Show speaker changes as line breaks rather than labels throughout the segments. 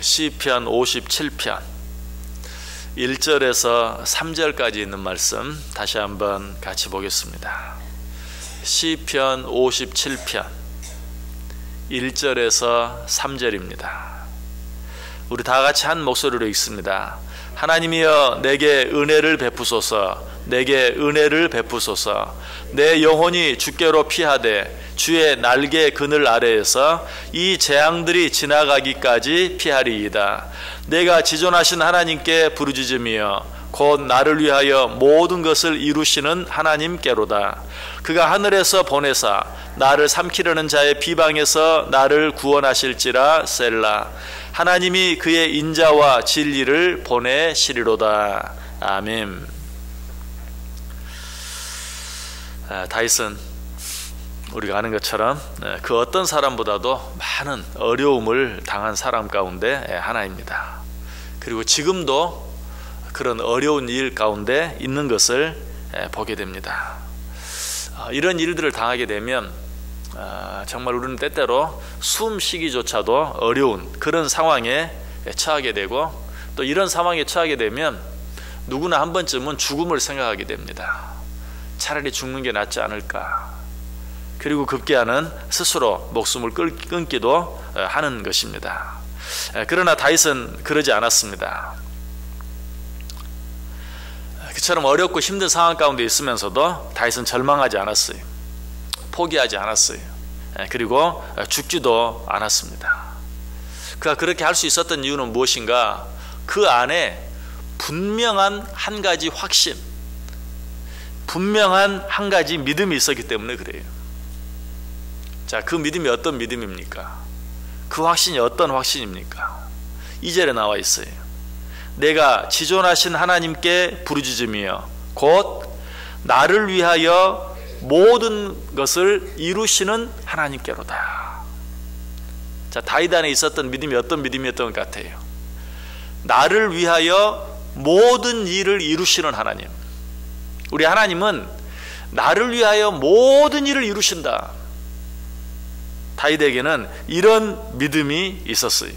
시편 57편 1절에서 3절까지 있는 말씀 다시 한번 같이 보겠습니다. 시편 57편 1절에서 3절입니다. 우리 다 같이 한 목소리로 읽습니다. 하나님이여 내게 은혜를 베푸소서, 내게 은혜를 베푸소서. 내 영혼이 주께로 피하되 주의 날개 그늘 아래에서 이 재앙들이 지나가기까지 피하리이다. 내가 지존하신 하나님께 부르짖으며 곧 나를 위하여 모든 것을 이루시는 하나님께로다. 그가 하늘에서 보내사 나를 삼키려는 자의 비방에서 나를 구원하실지라. 셀라. 하나님이 그의 인자와 진리를 보내시리로다. 아멘. 다윗은 우리가 아는 것처럼 그 어떤 사람보다도 많은 어려움을 당한 사람 가운데 하나입니다. 그리고 지금도 그런 어려운 일 가운데 있는 것을 보게 됩니다. 이런 일들을 당하게 되면 정말 우리는 때때로 숨 쉬기조차도 어려운 그런 상황에 처하게 되고, 또 이런 상황에 처하게 되면 누구나 한 번쯤은 죽음을 생각하게 됩니다. 차라리 죽는 게 낫지 않을까. 그리고 급기야는 스스로 목숨을 끊기도 하는 것입니다. 그러나 다윗은 그러지 않았습니다. 그처럼 어렵고 힘든 상황 가운데 있으면서도 다윗은 절망하지 않았어요. 포기하지 않았어요. 그리고 죽지도 않았습니다. 그가 그렇게 할 수 있었던 이유는 무엇인가? 그 안에 분명한 한 가지 확신, 분명한 한 가지 믿음이 있었기 때문에 그래요. 자, 그 믿음이 어떤 믿음입니까? 그 확신이 어떤 확신입니까? 2절에 나와 있어요. 내가 지존하신 하나님께 부르짖으며 곧 나를 위하여 모든 것을 이루시는 하나님께로다. 자, 다윗 안에 있었던 믿음이 어떤 믿음이었던 것 같아요? 나를 위하여 모든 일을 이루시는 하나님. 우리 하나님은 나를 위하여 모든 일을 이루신다. 다윗에게는 이런 믿음이 있었어요.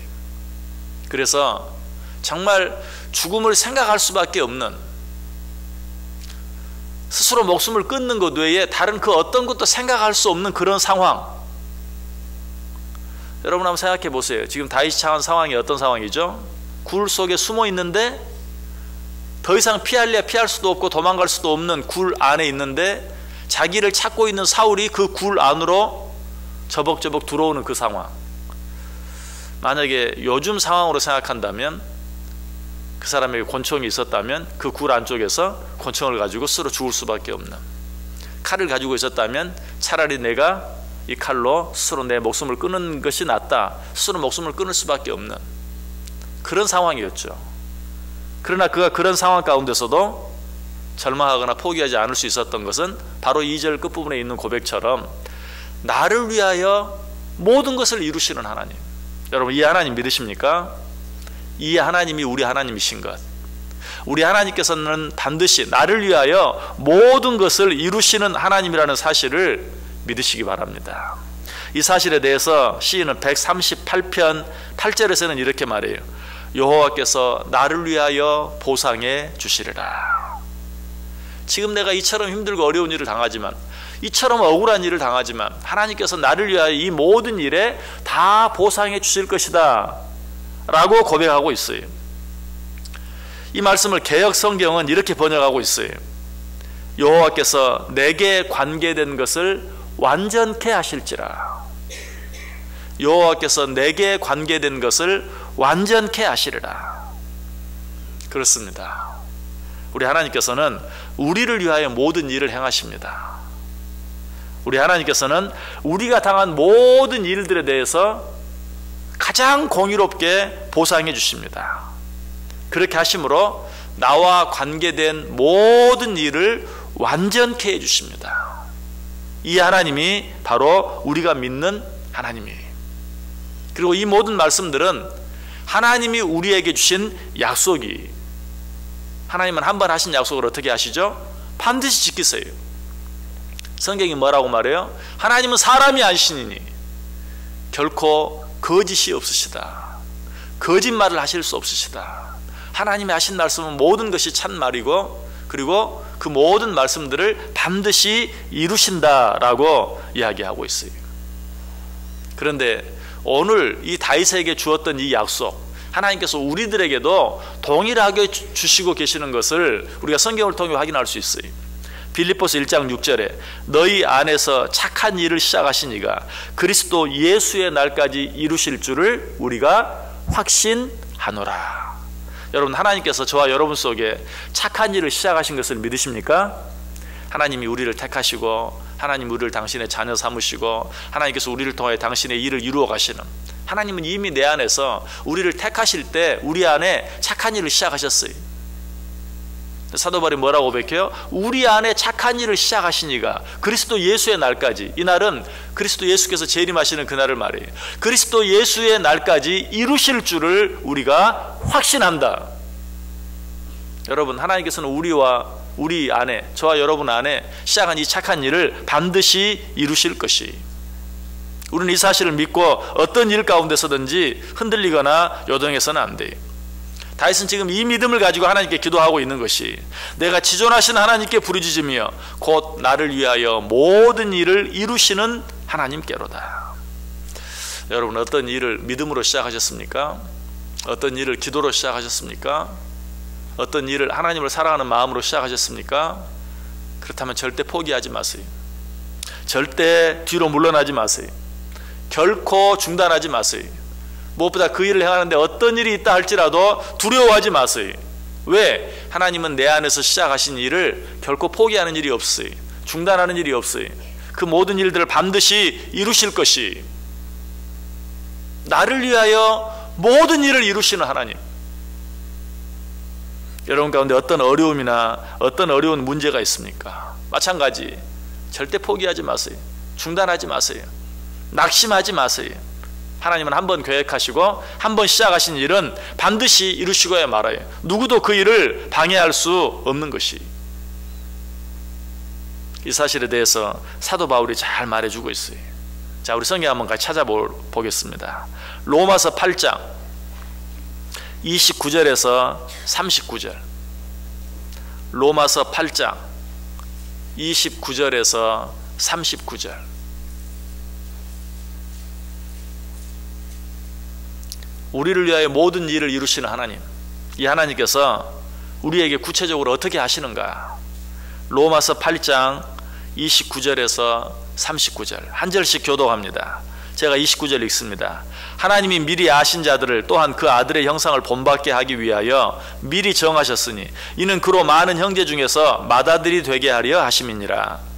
그래서 정말 죽음을 생각할 수밖에 없는, 스스로 목숨을 끊는 것 외에 다른 그 어떤 것도 생각할 수 없는 그런 상황. 여러분 한번 생각해 보세요. 지금 다윗이 처한 상황이 어떤 상황이죠? 굴 속에 숨어 있는데 더 이상 피할 수도 없고 도망갈 수도 없는 굴 안에 있는데 자기를 찾고 있는 사울이 그 굴 안으로 저벅저벅 들어오는 그 상황. 만약에 요즘 상황으로 생각한다면, 그 사람에게 권총이 있었다면 그 굴 안쪽에서 권총을 가지고 스스로 죽을 수밖에 없는, 칼을 가지고 있었다면 차라리 내가 이 칼로 스스로 내 목숨을 끊는 것이 낫다, 스스로 목숨을 끊을 수밖에 없는 그런 상황이었죠. 그러나 그가 그런 상황 가운데서도 절망하거나 포기하지 않을 수 있었던 것은 바로 2절 끝부분에 있는 고백처럼 나를 위하여 모든 것을 이루시는 하나님. 여러분, 이 하나님 믿으십니까? 이 하나님이 우리 하나님이신 것, 우리 하나님께서는 반드시 나를 위하여 모든 것을 이루시는 하나님이라는 사실을 믿으시기 바랍니다. 이 사실에 대해서 시인은 138편 8절에서는 이렇게 말해요. 여호와께서 나를 위하여 보상해 주시리라. 지금 내가 이처럼 힘들고 어려운 일을 당하지만, 이처럼 억울한 일을 당하지만 하나님께서 나를 위하여 이 모든 일에 다 보상해 주실 것이다 라고 고백하고 있어요. 이 말씀을 개역 성경은 이렇게 번역하고 있어요. 여호와께서 내게 관계된 것을 완전케 하실지라. 여호와께서 내게 관계된 것을 완전케 하시리라. 그렇습니다. 우리 하나님께서는 우리를 위하여 모든 일을 행하십니다. 우리 하나님께서는 우리가 당한 모든 일들에 대해서 가장 공의롭게 보상해 주십니다. 그렇게 하심으로 나와 관계된 모든 일을 완전케 해 주십니다. 이 하나님이 바로 우리가 믿는 하나님이에요. 그리고 이 모든 말씀들은 하나님이 우리에게 주신 약속이, 하나님은 한 번 하신 약속을 어떻게 하시죠? 반드시 지키세요. 성경이 뭐라고 말해요? 하나님은 사람이 아니시니 결코 거짓이 없으시다. 거짓말을 하실 수 없으시다. 하나님이 하신 말씀은 모든 것이 참말이고 그리고 그 모든 말씀들을 반드시 이루신다라고 이야기하고 있어요. 그런데 오늘 이 다윗에게 주었던 이 약속, 하나님께서 우리들에게도 동일하게 주시고 계시는 것을 우리가 성경을 통해 확인할 수 있어요. 빌립보서 1장 6절에 너희 안에서 착한 일을 시작하신 이가 그리스도 예수의 날까지 이루실 줄을 우리가 확신하노라. 여러분, 하나님께서 저와 여러분 속에 착한 일을 시작하신 것을 믿으십니까? 하나님이 우리를 택하시고 하나님 우리를 당신의 자녀 삼으시고 하나님께서 우리를 통해 당신의 일을 이루어 가시는, 하나님은 이미 내 안에서 우리를 택하실 때 우리 안에 착한 일을 시작하셨어요. 사도 바울이 뭐라고 고백해요? 우리 안에 착한 일을 시작하신 이가 그리스도 예수의 날까지, 이 날은 그리스도 예수께서 재림하시는 그날을 말해요. 그리스도 예수의 날까지 이루실 줄을 우리가 확신한다. 여러분, 하나님께서는 우리 안에, 저와 여러분 안에 시작한 이 착한 일을 반드시 이루실 것이, 우리는 이 사실을 믿고 어떤 일 가운데서든지 흔들리거나 요동해서는 안 돼요. 다윗은 지금 이 믿음을 가지고 하나님께 기도하고 있는 것이, 내가 지존하신 하나님께 부르짖으며 곧 나를 위하여 모든 일을 이루시는 하나님께로다. 여러분, 어떤 일을 믿음으로 시작하셨습니까? 어떤 일을 기도로 시작하셨습니까? 어떤 일을 하나님을 사랑하는 마음으로 시작하셨습니까? 그렇다면 절대 포기하지 마세요. 절대 뒤로 물러나지 마세요. 결코 중단하지 마세요. 무엇보다 그 일을 행하는데 어떤 일이 있다 할지라도 두려워하지 마세요. 왜? 하나님은 내 안에서 시작하신 일을 결코 포기하는 일이 없어요. 중단하는 일이 없어요. 그 모든 일들을 반드시 이루실 것이, 나를 위하여 모든 일을 이루시는 하나님. 여러분 가운데 어떤 어려움이나 어떤 어려운 문제가 있습니까? 마찬가지, 절대 포기하지 마세요. 중단하지 마세요. 낙심하지 마세요. 하나님은 한번 계획하시고 한번 시작하신 일은 반드시 이루시고야 말아요. 누구도 그 일을 방해할 수 없는 것이, 이 사실에 대해서 사도 바울이 잘 말해주고 있어요. 자, 우리 성경 한번 같이 찾아보겠습니다. 로마서 8장 29절에서 39절. 로마서 8장 29절에서 39절. 우리를 위하여 모든 일을 이루시는 하나님, 이 하나님께서 우리에게 구체적으로 어떻게 하시는가? 로마서 8장 29절에서 39절 한 절씩 교독합니다. 제가 29절 읽습니다. 하나님이 미리 아신 자들을 또한 그 아들의 형상을 본받게 하기 위하여 미리 정하셨으니 이는 그로 많은 형제 중에서 맏아들이 되게 하려 하심이니라.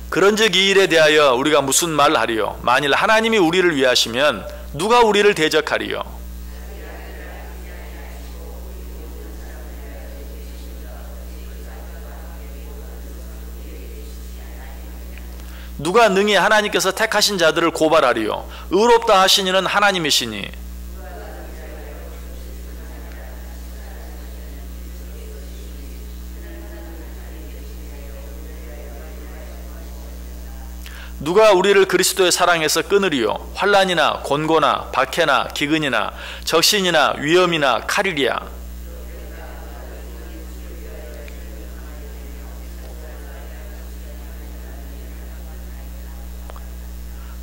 그런즉 이 일에 대하여 우리가 무슨 말 하리요? 만일 하나님이 우리를 위하시면 누가 우리를 대적하리요? 누가 능히 하나님께서 택하신 자들을 고발하리요? 의롭다 하신 이는 하나님이시니. 누가 우리를 그리스도의 사랑에서 끊으리요? 환난이나 곤고나 박해나 기근이나 적신이나 위험이나 칼이리야.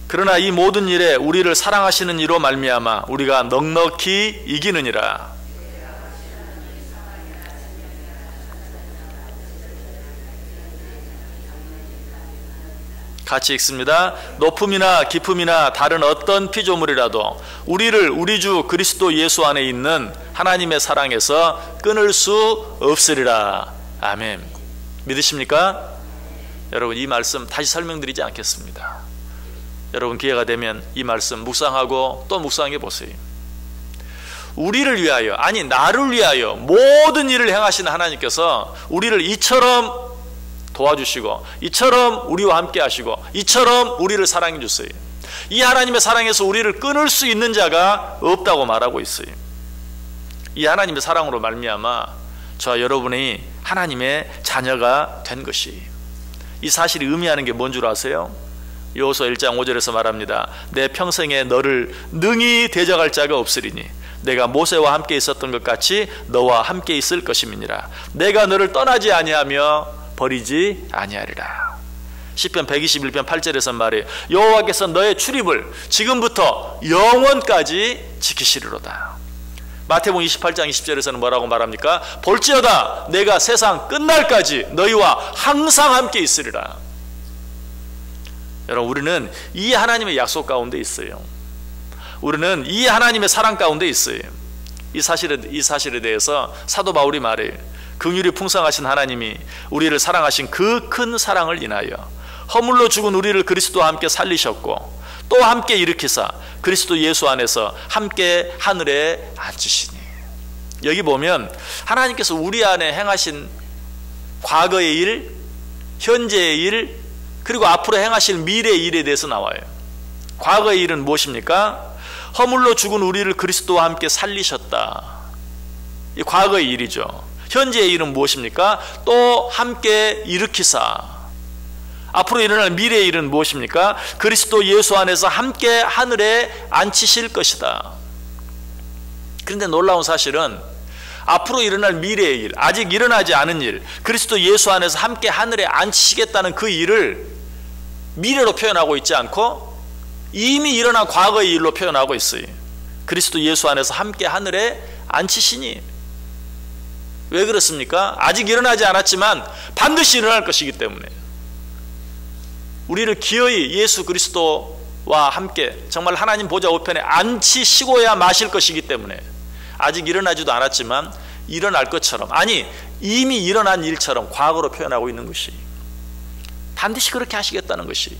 그러나 이 모든 일에 우리를 사랑하시는 이로 말미암아 우리가 넉넉히 이기느니라. 같이 읽습니다. 높음이나 깊음이나 다른 어떤 피조물이라도 우리를 우리 주 그리스도 예수 안에 있는 하나님의 사랑에서 끊을 수 없으리라. 아멘. 믿으십니까? 여러분, 이 말씀 다시 설명드리지 않겠습니다. 여러분, 기회가 되면 이 말씀 묵상하고 또 묵상해 보세요. 우리를 위하여, 아니 나를 위하여 모든 일을 행하시는 하나님께서 우리를 이처럼 도와주시고 이처럼 우리와 함께 하시고 이처럼 우리를 사랑해 주세요. 이 하나님의 사랑에서 우리를 끊을 수 있는 자가 없다고 말하고 있어요. 이 하나님의 사랑으로 말미암아 저와 여러분이 하나님의 자녀가 된 것이, 이 사실이 의미하는 게 뭔 줄 아세요? 여호수아 1장 5절에서 말합니다. 내 평생에 너를 능히 대적할 자가 없으리니 내가 모세와 함께 있었던 것 같이 너와 함께 있을 것임이니라. 내가 너를 떠나지 아니하며 버리지 아니하리라. 시편 121편 8절에서 말해요. 여호와께서 너의 출입을 지금부터 영원까지 지키시리로다. 마태복음 28장 20절에서는 뭐라고 말합니까? 볼지어다 내가 세상 끝날까지 너희와 항상 함께 있으리라. 여러분, 우리는 이 하나님의 약속 가운데 있어요. 우리는 이 하나님의 사랑 가운데 있어요. 이 사실에 대해서 사도 바울이 말해요. 긍휼이 풍성하신 하나님이 우리를 사랑하신 그 큰 사랑을 인하여 허물로 죽은 우리를 그리스도와 함께 살리셨고 또 함께 일으키사 그리스도 예수 안에서 함께 하늘에 앉으시니. 여기 보면 하나님께서 우리 안에 행하신 과거의 일, 현재의 일, 그리고 앞으로 행하실 미래의 일에 대해서 나와요. 과거의 일은 무엇입니까? 허물로 죽은 우리를 그리스도와 함께 살리셨다. 이 과거의 일이죠. 현재의 일은 무엇입니까? 또 함께 일으키사. 앞으로 일어날 미래의 일은 무엇입니까? 그리스도 예수 안에서 함께 하늘에 앉히실 것이다. 그런데 놀라운 사실은 앞으로 일어날 미래의 일, 아직 일어나지 않은 일, 그리스도 예수 안에서 함께 하늘에 앉히시겠다는 그 일을 미래로 표현하고 있지 않고 이미 일어난 과거의 일로 표현하고 있어요. 그리스도 예수 안에서 함께 하늘에 앉히시니. 왜 그렇습니까? 아직 일어나지 않았지만 반드시 일어날 것이기 때문에. 우리를 기어이 예수 그리스도와 함께 정말 하나님 보좌 우편에 앉히시고야 마실 것이기 때문에 아직 일어나지도 않았지만 일어날 것처럼, 아니 이미 일어난 일처럼 과거로 표현하고 있는 것이, 반드시 그렇게 하시겠다는 것이.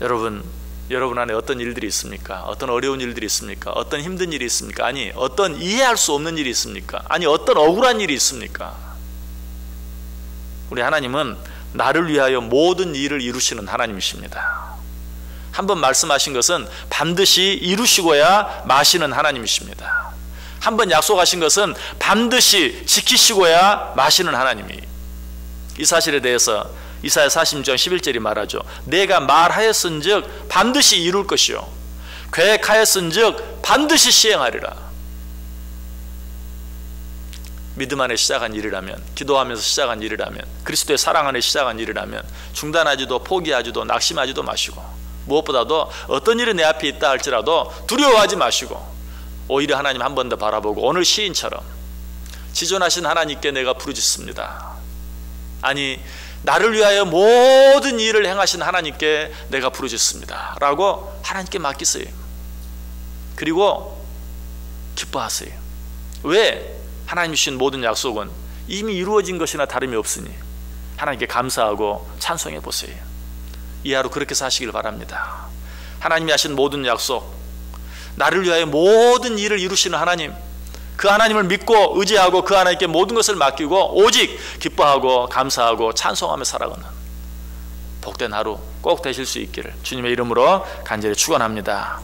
여러분 안에 어떤 일들이 있습니까? 어떤 어려운 일들이 있습니까? 어떤 힘든 일이 있습니까? 아니 어떤 이해할 수 없는 일이 있습니까? 아니 어떤 억울한 일이 있습니까? 우리 하나님은 나를 위하여 모든 일을 이루시는 하나님이십니다. 한번 말씀하신 것은 반드시 이루시고야 마시는 하나님이십니다. 한번 약속하신 것은 반드시 지키시고야 마시는 하나님이. 이 사실에 대해서 이사야 46장 11절이 말하죠. 내가 말하였은즉 반드시 이룰 것이요 계획하였은즉 반드시 시행하리라. 믿음 안에 시작한 일이라면, 기도하면서 시작한 일이라면, 그리스도의 사랑 안에 시작한 일이라면 중단하지도 포기하지도 낙심하지도 마시고, 무엇보다도 어떤 일이 내 앞에 있다 할지라도 두려워하지 마시고 오히려 하나님 한 번 더 바라보고 오늘 시인처럼 지존하신 하나님께 내가 부르짖습니다. 아니 나를 위하여 모든 일을 행하신 하나님께 내가 부르짖습니다 라고 하나님께 맡기세요. 그리고 기뻐하세요. 왜? 하나님이 주신 모든 약속은 이미 이루어진 것이나 다름이 없으니 하나님께 감사하고 찬송해 보세요. 이 하루 그렇게 사시길 바랍니다. 하나님이 하신 모든 약속, 나를 위하여 모든 일을 이루시는 하나님, 그 하나님을 믿고 의지하고 그 하나님께 모든 것을 맡기고 오직 기뻐하고 감사하고 찬송하며 살아가는 복된 하루 꼭 되실 수 있기를 주님의 이름으로 간절히 축원합니다.